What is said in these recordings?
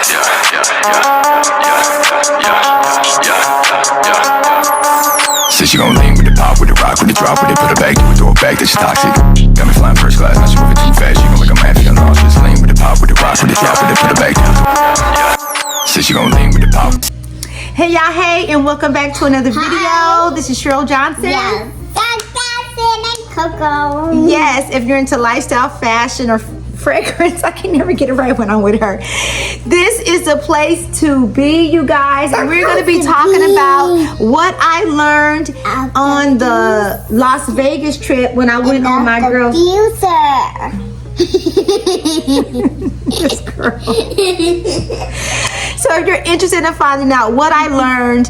Says you gon' lean with the pop, with the rock, with the drop, with it, put it back, do it, throw it back, that's toxic. Got me flying first class, not you moving too fast, you gon' make a man feel lost. Just lean with the pop, with the rock, with the drop, with it, put it back, says you gon' lean with the pop. Hey y'all, hey, and welcome back to another video. This is Cheryl Johnson. Yes, and Coco. Yes, if you're into lifestyle, fashion, or fragrance, I can never get it right when I'm with her. This is the place to be, you guys. And we're going to be talking about what I learned on the Las Vegas trip when I went on my girl. This girl. So if you're interested in finding out what I learned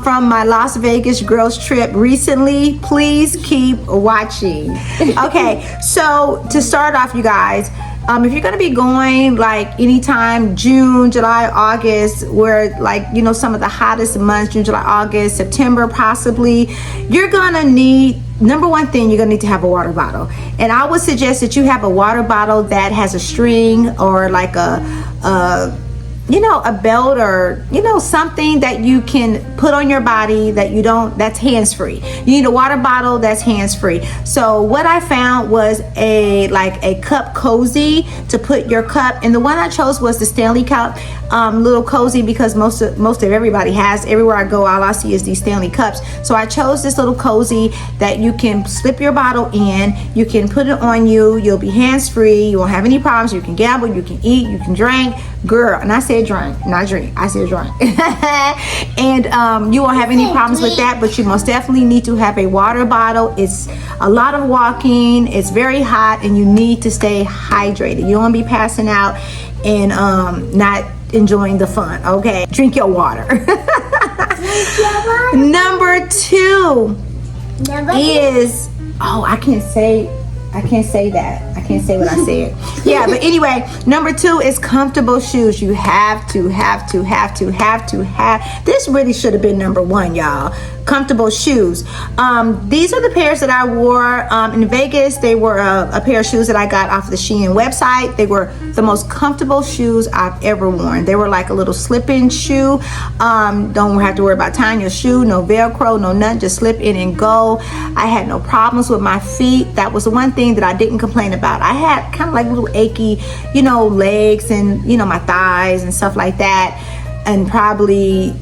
from my Las Vegas girls trip recently, please keep watching. Okay, so to start off, you guys, if you're gonna be going like anytime June, July, August, where like, you know, some of the hottest months, June, July, August, September possibly, you're gonna need, number one thing, you're gonna need to have a water bottle. And I would suggest that you have a water bottle that has a string or like you know, a belt or, you know, something that you can put on your body that you don't, that's hands-free. You need a water bottle that's hands-free. So what I found was like a cup cozy to put your cup, and the one I chose was the Stanley cup, little cozy, because most of everybody has, everywhere I go, all I see is these Stanley cups. So I chose this little cozy that you can slip your bottle in, you can put it on you, you'll be hands-free, you won't have any problems, you can gamble, you can eat, you can drink, girl, and I said drink, not drink, I said drink. And you won't have any problems with that, but you most definitely need to have a water bottle. It's a lot of walking, it's very hot, and you need to stay hydrated. You don't want to be passing out and not enjoying the fun, okay? Drink your water. Number two is, oh, I can't say that. I can't say what I said. Yeah, but anyway, number two is comfortable shoes. You have to have. This really should have been number one, y'all. Comfortable shoes. These are the pairs that I wore in Vegas. They were a pair of shoes that I got off the Shein website. They were the most comfortable shoes I've ever worn. They were like a little slip-in shoe. Don't have to worry about tying your shoe. No Velcro, no nothing. Just slip in and go. I had no problems with my feet. That was the one thing that I didn't complain about. I had kind of like little achy, you know, legs and, you know, my thighs and stuff like that. And probably,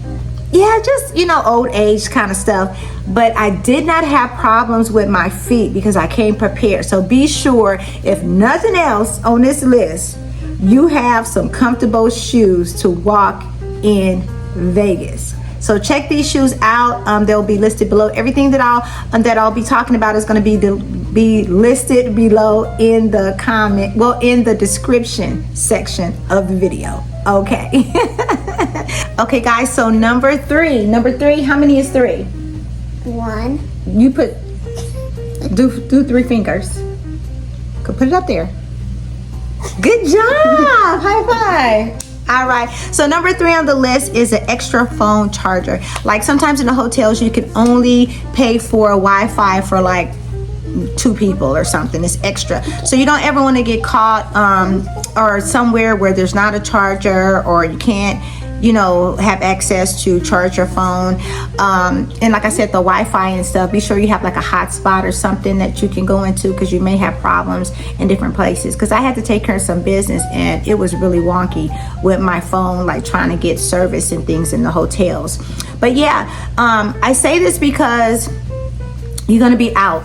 yeah, just, you know, old age kind of stuff. But I did not have problems with my feet because I came prepared. So be sure, if nothing else on this list, you have some comfortable shoes to walk in Vegas. So check these shoes out. They'll be listed below. Everything that I'll be talking about is going to be listed below in the comment, well, in the description section of the video. Okay. Okay, guys. So number three. How many is three? One. You do 3 fingers. Go put it up there. Good job. High five. All right, so number 3 on the list is an extra phone charger. Like sometimes in the hotels, you can only pay for a Wi-Fi for like 2 people or something. It's extra. So you don't ever want to get caught or somewhere where there's not a charger, or you can't, you know, have access to charge your phone. And like I said, the Wi-Fi and stuff, be sure you have like a hotspot or something that you can go into, because you may have problems in different places. Because I had to take care of some business and it was really wonky with my phone, like trying to get service and things in the hotels. But yeah, I say this because you're gonna be out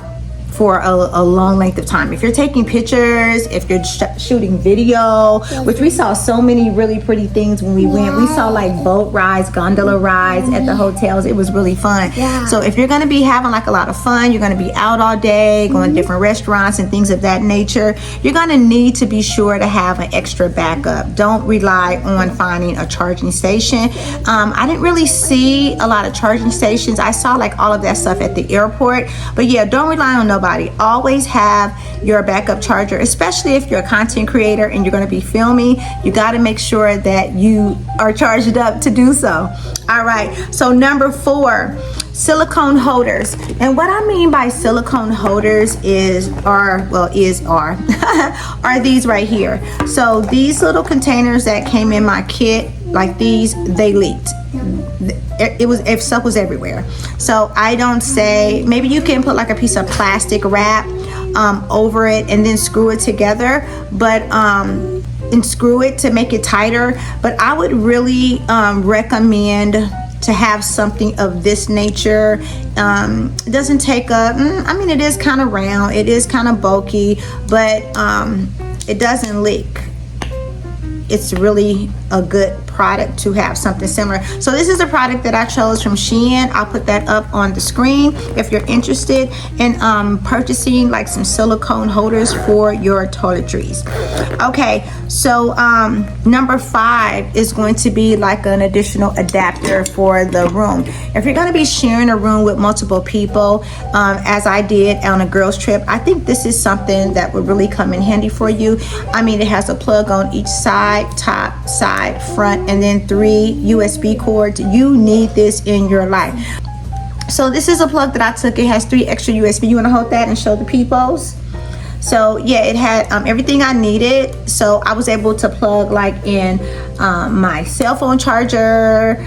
for a long length of time. If you're taking pictures, if you're shooting video, which we saw so many really pretty things when we went. We saw like boat rides, gondola rides at the hotels. It was really fun. So if you're gonna be having like a lot of fun, you're gonna be out all day, going to different restaurants and things of that nature, you're gonna need to be sure to have an extra backup. Don't rely on finding a charging station. I didn't really see a lot of charging stations. I saw like all of that stuff at the airport. But yeah, don't rely on nobody. Always have your backup charger, especially if you're a content creator and you're going to be filming. You got to make sure that you are charged up to do so. All right, so number 4, silicone holders. And what I mean by silicone holders are these right here. So these little containers that came in my kit, like these, they leaked. Stuff was everywhere. So I don't say, maybe you can put like a piece of plastic wrap over it and then screw it together, but and screw it to make it tighter. But I would really recommend to have something of this nature. It doesn't take up, I mean, it is kind of round, it is kind of bulky, but it doesn't leak. It's really a good product to have something similar. So this is a product that I chose from Shein. I'll put that up on the screen if you're interested in purchasing like some silicone holders for your toiletries. Okay, so number 5 is going to be like an additional adapter for the room. If you're going to be sharing a room with multiple people, as I did on a girls trip, I think this is something that would really come in handy for you. I mean, it has a plug on each side, top, side, front, and then 3 USB cords. You need this in your life. So this is a plug that I took. It has 3 extra USB. You want to hold that and show the peoples? So yeah, it had everything I needed. So I was able to plug like in my cell phone charger,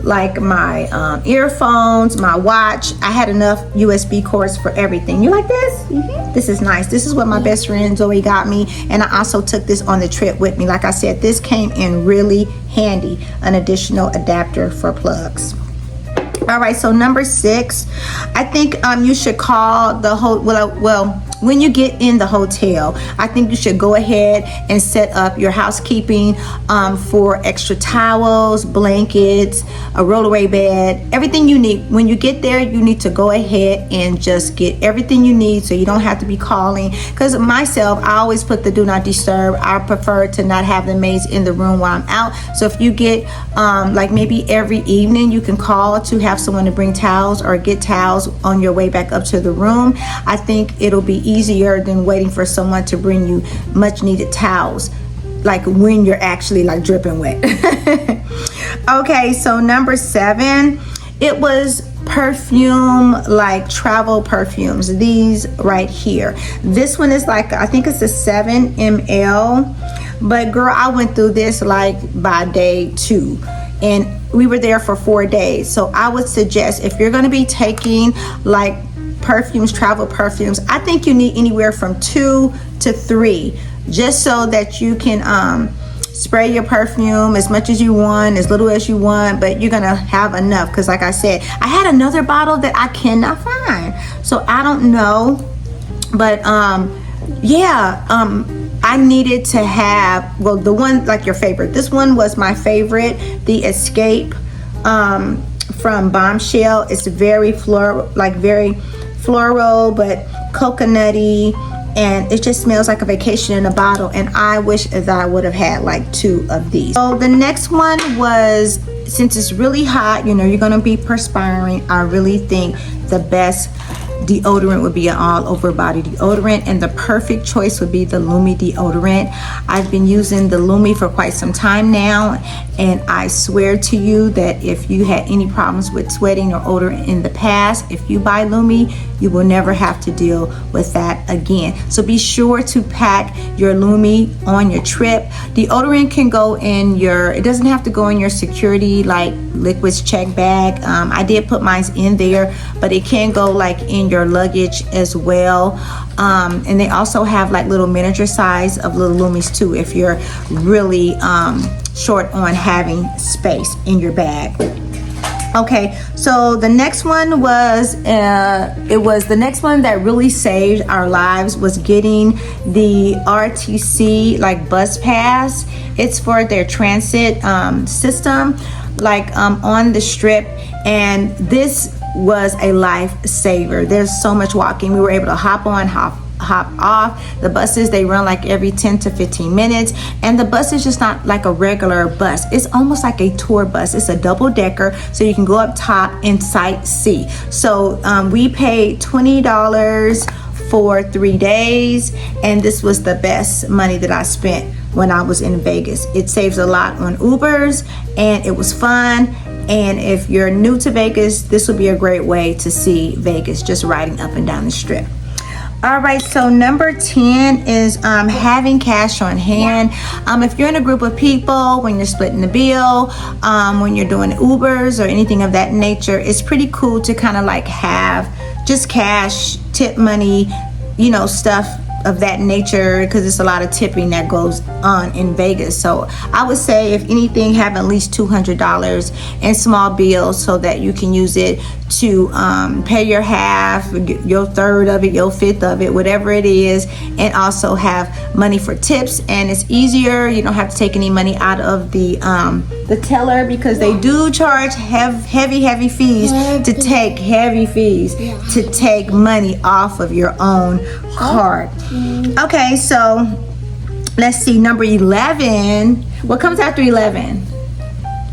like my earphones, my watch. I had enough USB cords for everything. You like this? Mm-hmm. This is nice. This is what my best friend Zoe got me, and I also took this on the trip with me. Like I said, this came in really handy, an additional adapter for plugs. All right, so number 6, I think you should call the whole, well, when you get in the hotel, I think you should go ahead and set up your housekeeping for extra towels, blankets, a rollaway bed, everything you need. When you get there, you need to go ahead and just get everything you need so you don't have to be calling. Because myself, I always put the do not disturb. I prefer to not have the maids in the room while I'm out. So if you get like maybe every evening, you can call to have someone to bring towels or get towels on your way back up to the room. I think it'll be easier than waiting for someone to bring you much needed towels, like when you're actually like dripping wet. Okay, so number 7, it was perfume, like travel perfumes, these right here. This one is like, I think it's a 7 ml, but girl, I went through this like by day 2, and we were there for 4 days. So I would suggest, if you're going to be taking like perfumes, travel perfumes, I think you need anywhere from 2 to 3, just so that you can spray your perfume as much as you want, as little as you want, but you're gonna have enough. Because like I said, I had another bottle that I cannot find, so I don't know, but yeah, I needed to have, well, the one like your favorite. This one was my favorite, the Escape from Bombshell. It's very floral, like very floral, but coconutty, and it just smells like a vacation in a bottle. And I wish that I would have had like 2 of these. So the next one was, since it's really hot, you know, you're gonna be perspiring, I really think the best deodorant would be an all over body deodorant, and the perfect choice would be the Lumi deodorant. I've been using the Lumi for quite some time now, and I swear to you that if you had any problems with sweating or odor in the past, if you buy Lumi, you will never have to deal with that again. So be sure to pack your Lumi on your trip. Deodorant can go in your, it doesn't have to go in your security like liquids check bag. I did put mine in there, but it can go like in your luggage as well. And they also have like little miniature size of little Lumis too, if you're really short on having space in your bag. Okay, so the next one was the next one that really saved our lives was getting the RTC like bus pass. It's for their transit system, like on the strip, and this was a lifesaver. There's so much walking. We were able to hop on, hop off. The buses, they run like every 10 to 15 minutes, and the bus is just not like a regular bus. It's almost like a tour bus. It's a double decker, so you can go up top and sightsee. So we paid $20 for 3 days, and this was the best money that I spent when I was in Vegas. It saves a lot on Ubers, and it was fun, And if you're new to Vegas, this would be a great way to see Vegas, just riding up and down the strip. All right, so number 10 is having cash on hand. If you're in a group of people, when you're splitting the bill, when you're doing Ubers or anything of that nature, it's pretty cool to kind of like have just cash, tip money, you know, stuff of that nature, because it's a lot of tipping that goes on in Vegas. So I would say, if anything, have at least $200 in small bills so that you can use it to pay your half, your third of it, your fifth of it, whatever it is, and also have money for tips. And it's easier, you don't have to take any money out of the teller, because they do charge heavy fees to take to take money off of your own card. Okay, so let's see, number 11. What comes after 11?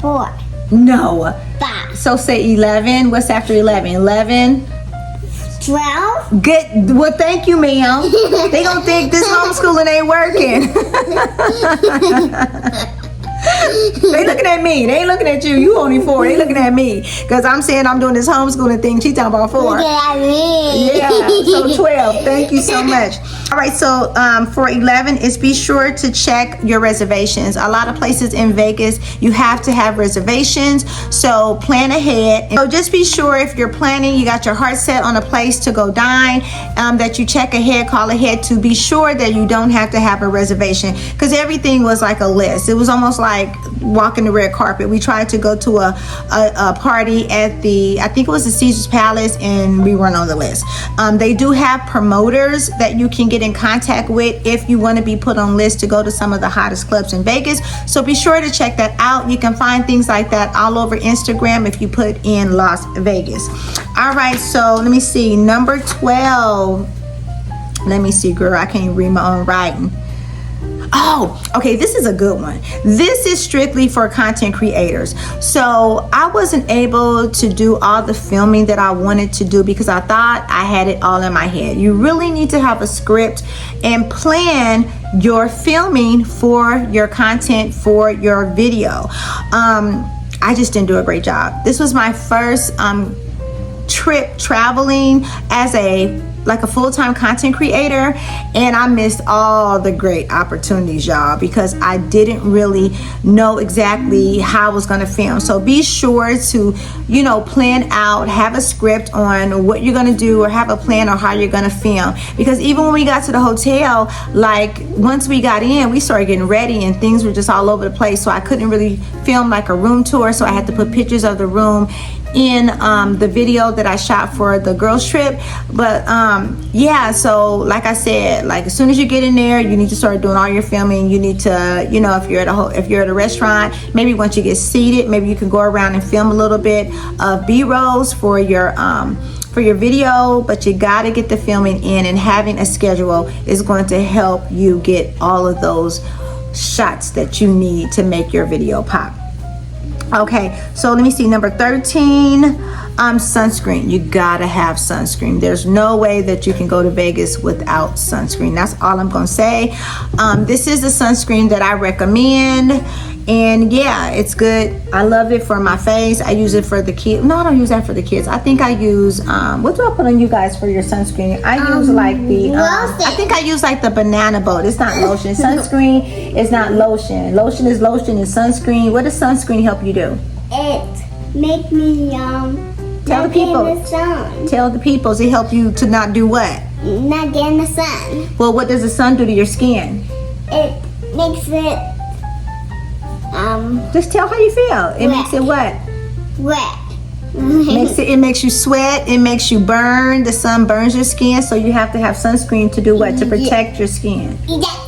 4. No. 5. So say 11. What's after 11? 11. 12. Good. Well, thank you, ma'am. They gonna think this homeschooling ain't working. They looking at me. They ain't looking at you. You only 4. They looking at me because I'm saying I'm doing this homeschooling thing. She talking about 4. Look at me. Yeah. So 12. Thank you so much. All right. So for 11 is be sure to check your reservations. A lot of places in Vegas, you have to have reservations. So plan ahead. So just be sure, if you're planning, you got your heart set on a place to go dine, that you check ahead, call ahead to be sure that you don't have to have a reservation, because everything was like a list. It was almost like walking the red carpet. We tried to go to a party at I think it was the Caesar's Palace, and we weren't on the list. They do have promoters that you can get in contact with if you want to be put on list to go to some of the hottest clubs in Vegas. So be sure to check that out. You can find things like that all over Instagram if you put in Las Vegas. All right, so let me see, number 12. Let me see, girl, I can't read my own writing. Oh, okay, this is a good one. This is strictly for content creators. So I wasn't able to do all the filming that I wanted to do because I thought I had it all in my head. You really need to have a script and plan your filming for your content, for your video. I just didn't do a great job. This was my first trip traveling as a full-time content creator, and I missed all the great opportunities, y'all, because I didn't really know exactly how I was going to film. So be sure to, you know, plan out, have a script on what you're going to do, or have a plan on how you're going to film, because even when we got to the hotel, like once we got in, we started getting ready and things were just all over the place, so I couldn't really film like a room tour. So I had to put pictures of the room in the video that I shot for the girls trip. But yeah, so like I said, like as soon as you get in there, you need to start doing all your filming. You need to, you know, if you're at a restaurant, maybe once you get seated, maybe you can go around and film a little bit of B-rolls for your video. But you got to get the filming in, and having a schedule is going to help you get all of those shots that you need to make your video pop. Okay, so let me see, number 13, sunscreen. You gotta have sunscreen. There's no way that you can go to Vegas without sunscreen. That's all I'm gonna say. This is the sunscreen that I recommend, and yeah, it's good. I love it for my face. I use it for the kids. No, I don't use that for the kids. I think I use, what do I put on you guys for your sunscreen? I use like the, I think I use like the banana boat. It's not lotion. Sunscreen is not lotion. Lotion is lotion, and sunscreen. What does sunscreen help you do? It make me Tell the people. in the sun. Tell the people. Does it help you to not do what? Not get in the sun. Well, what does the sun do to your skin? It makes it Just tell how you feel. It wet. makes it what? Wet. It makes you sweat. It makes you burn. The sun burns your skin, so you have to have sunscreen to do what? To protect your skin. Yes.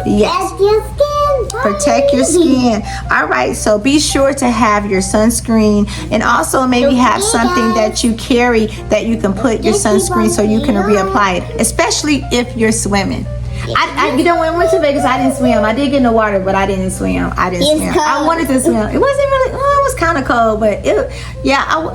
Yes. Protect your skin. Protect your skin. All right, so be sure to have your sunscreen, and also maybe have something that you carry that you can put your sunscreen so you can reapply it, especially if you're swimming. You know, when I went to Vegas, I didn't swim. I did get in the water, but I didn't swim. I wanted to swim. It wasn't really, it was kind of cold, but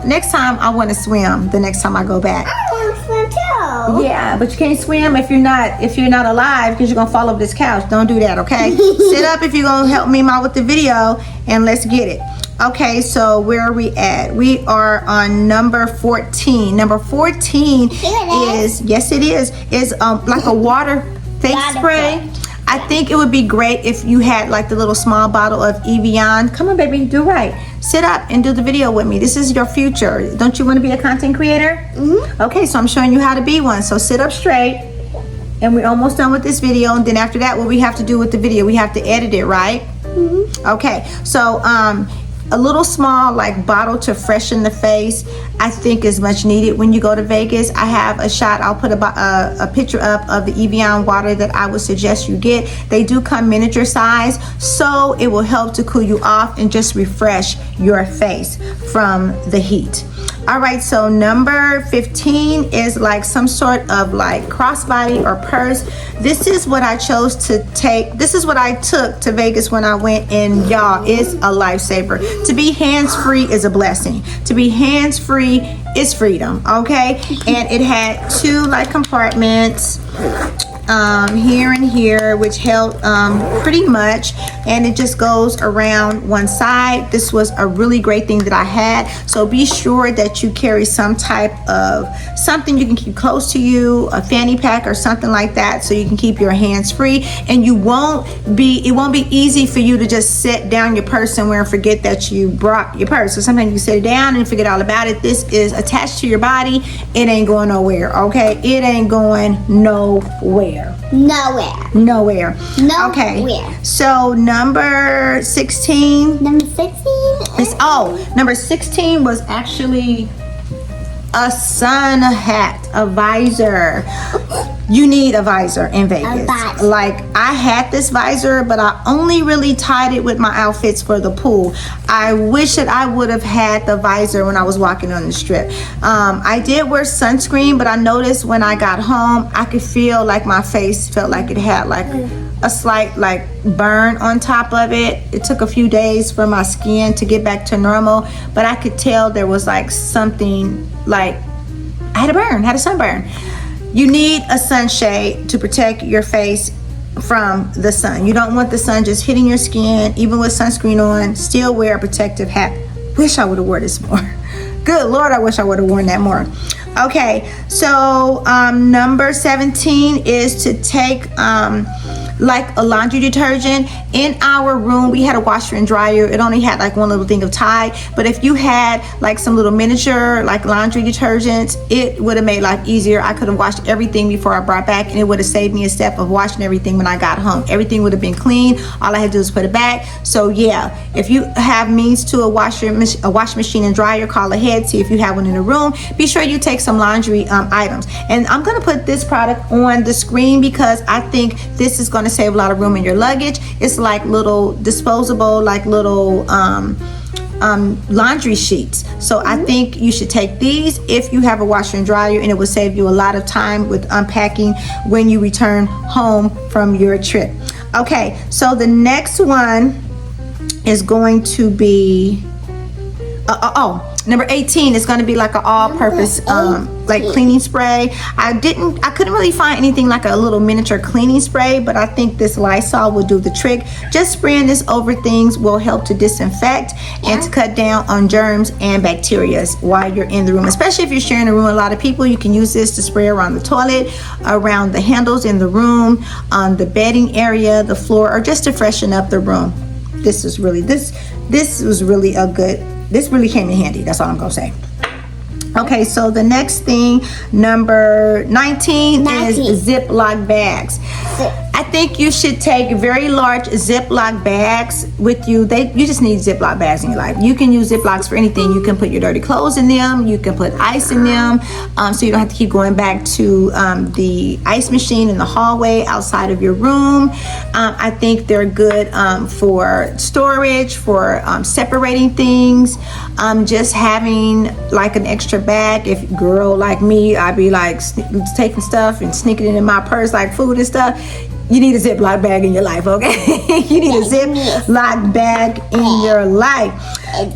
next time I want to swim the next time I go back. I want to swim too. Yeah, but you can't swim if you're not alive, because you're gonna fall over this couch. Don't do that, okay? Sit up if you're gonna help me out with the video, and let's get it. Okay, so where are we at? We are on number 14. Number 14 is, yes it is like a water face spray. I think it would be great if you had like the little small bottle of Evian. Come on, baby, do right. Sit up and do the video with me. This is your future. Don't you want to be a content creator? Mm-hmm. Okay, so I'm showing you how to be one. So sit up straight, and we're almost done with this video. And then after that, what we have to do with the video, we have to edit it, right? Mm-hmm. Okay, so a little small like bottle to freshen the face, I think is much needed when you go to Vegas. I have a shot. I'll put a picture up of the Evian water that I would suggest you get. They do come miniature size, so it will help to cool you off and just refresh your face from the heat. All right, so number 15 is like some sort of like crossbody or purse. This is what I chose to take. This is what I took to Vegas when I went, and y'all, it's a lifesaver. To be hands-free is a blessing. To be hands-free is freedom, okay? And it had two like compartments, here and here, which held pretty much, and it just goes around one side. This was a really great thing that I had. So be sure that you carry some type of something you can keep close to you, a fanny pack or something like that, so you can keep your hands free, and it won't be easy for you to just set down your purse somewhere and forget that you brought your purse. So sometimes you set it down and forget all about it. This is attached to your body. It ain't going nowhere, okay? It ain't going nowhere. Nowhere. Okay. So number 16. Number 16 is number 16 was actually a sun hat, a visor. You need a visor in Vegas. Like, I had this visor, but I only really tied it with my outfits for the pool. I wish that I would have had the visor when I was walking on the strip. I did wear sunscreen, but I noticed when I got home, I could feel like my face felt like it had like a slight like burn on top of it. It took a few days for my skin to get back to normal, but I could tell there was like something, like I had a sunburn. You need a sunshade to protect your face from the sun. You don't want the sun just hitting your skin. Even with sunscreen on, still wear a protective hat. Wish I would have worn this more. Good Lord, I wish I would have worn that more. Okay, so number 17 is to take like a laundry detergent. In our room, we had a washer and dryer. It only had like one little thing of Tide, but if you had like some little miniature like laundry detergents, it would have made life easier. I could have washed everything before I brought back, and it would have saved me a step of washing everything when I got home. Everything would have been clean. All I had to do was put it back. So yeah, if you have means to a washing machine and dryer, call ahead, see if you have one in the room. Be sure you take some laundry items. And I'm gonna put this product on the screen because I think this is gonna save a lot of room in your luggage. It's like little disposable, like little laundry sheets. So I think you should take these if you have a washer and dryer, and it will save you a lot of time with unpacking when you return home from your trip. Okay, so the next one is going to be number 18 is going to be like an all-purpose like cleaning spray. I couldn't really find anything like a little miniature cleaning spray, but I think this Lysol will do the trick. Just spraying this over things will help to disinfect and to cut down on germs and bacteria while you're in the room, especially if you're sharing a room with a lot of people. You can use this to spray around the toilet, around the handles in the room, on the bedding area, the floor, or just to freshen up the room. This really came in handy. That's all I'm gonna say. Okay, so the next thing, number 19 is Ziploc bags. I think you should take very large Ziploc bags with you. You just need Ziploc bags in your life. You can use Ziplocs for anything. You can put your dirty clothes in them. You can put ice in them, so you don't have to keep going back to the ice machine in the hallway outside of your room. I think they're good for storage, for separating things. Just having like an extra bag. If girl like me, I'd be like taking stuff and sneaking it in my purse like food and stuff. You need a Ziploc bag in your life, okay? You need a Ziploc bag in your life.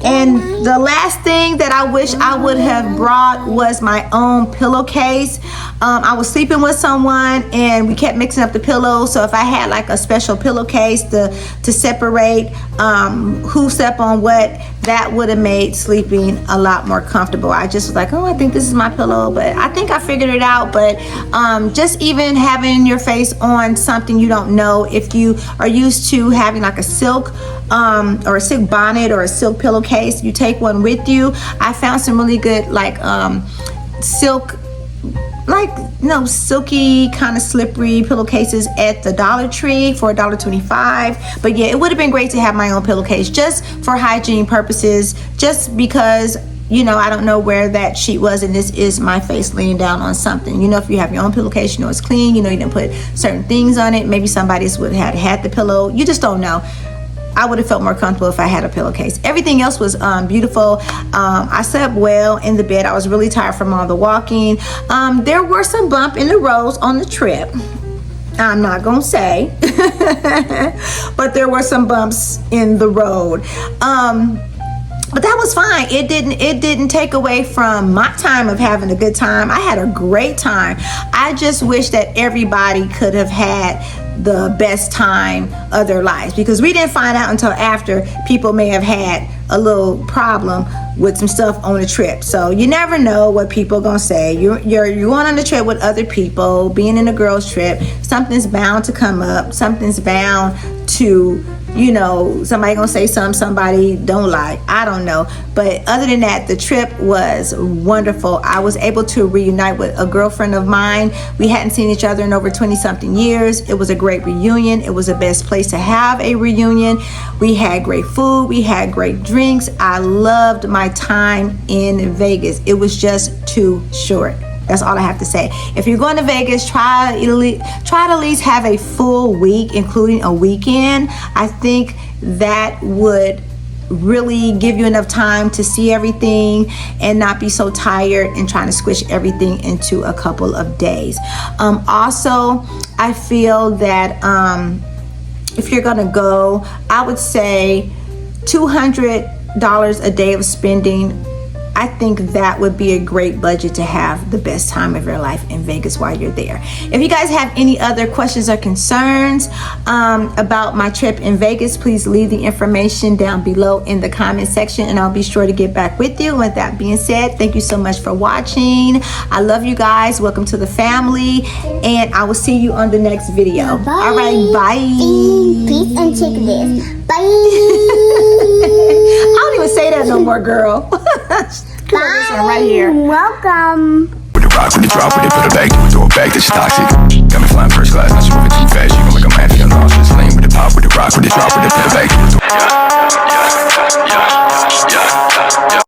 And the last thing that I wish I would have brought was my own pillowcase. I was sleeping with someone and we kept mixing up the pillows. So if I had like a special pillowcase to separate who slept on what, that would have made sleeping a lot more comfortable. I just was like, oh, I think this is my pillow, but I think I figured it out. But just even having your face on something you don't know, if you are used to having like a silk or a silk bonnet or a silk pillowcase, you take one with you. I found some really good like silk, like, you know, silky kind of slippery pillowcases at the Dollar Tree for $1.25. But yeah, it would have been great to have my own pillowcase just for hygiene purposes, just because, you know, I don't know where that sheet was and this is my face laying down on something. You know, if you have your own pillowcase, you know it's clean, you know you didn't put certain things on it. Maybe somebody else would have had the pillow. You just don't know. I would have felt more comfortable if I had a pillowcase. Everything else was beautiful. I slept well in the bed. I was really tired from all the walking. There were some bumps in the roads on the trip. I'm not gonna say, but there were some bumps in the road. But that was fine. It didn't take away from my time of having a good time. I had a great time. I just wish that everybody could have had the best time of their lives, because we didn't find out until after people may have had a little problem with some stuff on the trip. So you never know what people are gonna say. You're going on the trip with other people, being in a girls trip, something's bound to come up, something's bound to, you know, somebody gonna say something somebody don't like. I don't know. But other than that, the trip was wonderful. I was able to reunite with a girlfriend of mine. We hadn't seen each other in over 20 something years. It was a great reunion. It was the best place to have a reunion. We had great food. We had great drinks. I loved my time in Vegas. It was just too short. That's all I have to say. If you're going to Vegas, try to at least have a full week, including a weekend. I think that would really give you enough time to see everything and not be so tired and trying to squish everything into a couple of days. Also, I feel that if you're gonna go, I would say $200 a day of spending. I think that would be a great budget to have the best time of your life in Vegas while you're there. If you guys have any other questions or concerns about my trip in Vegas, please leave the information down below in the comment section and I'll be sure to get back with you. With that being said, thank you so much for watching. I love you guys. Welcome to the family and I will see you on the next video. Bye. All right, bye. Peace and check this. Bye. I don't even say that no more, girl. Come on, this one right here. Welcome. With the rock, with the drop, with it, put it back, do it, throw it back, that's toxic. Got me flying first class, not moving too fast, you gon' make a man feel nauseous. Lean with the pop, with the rock, with the drop, with it, put it back, do it, throw it back.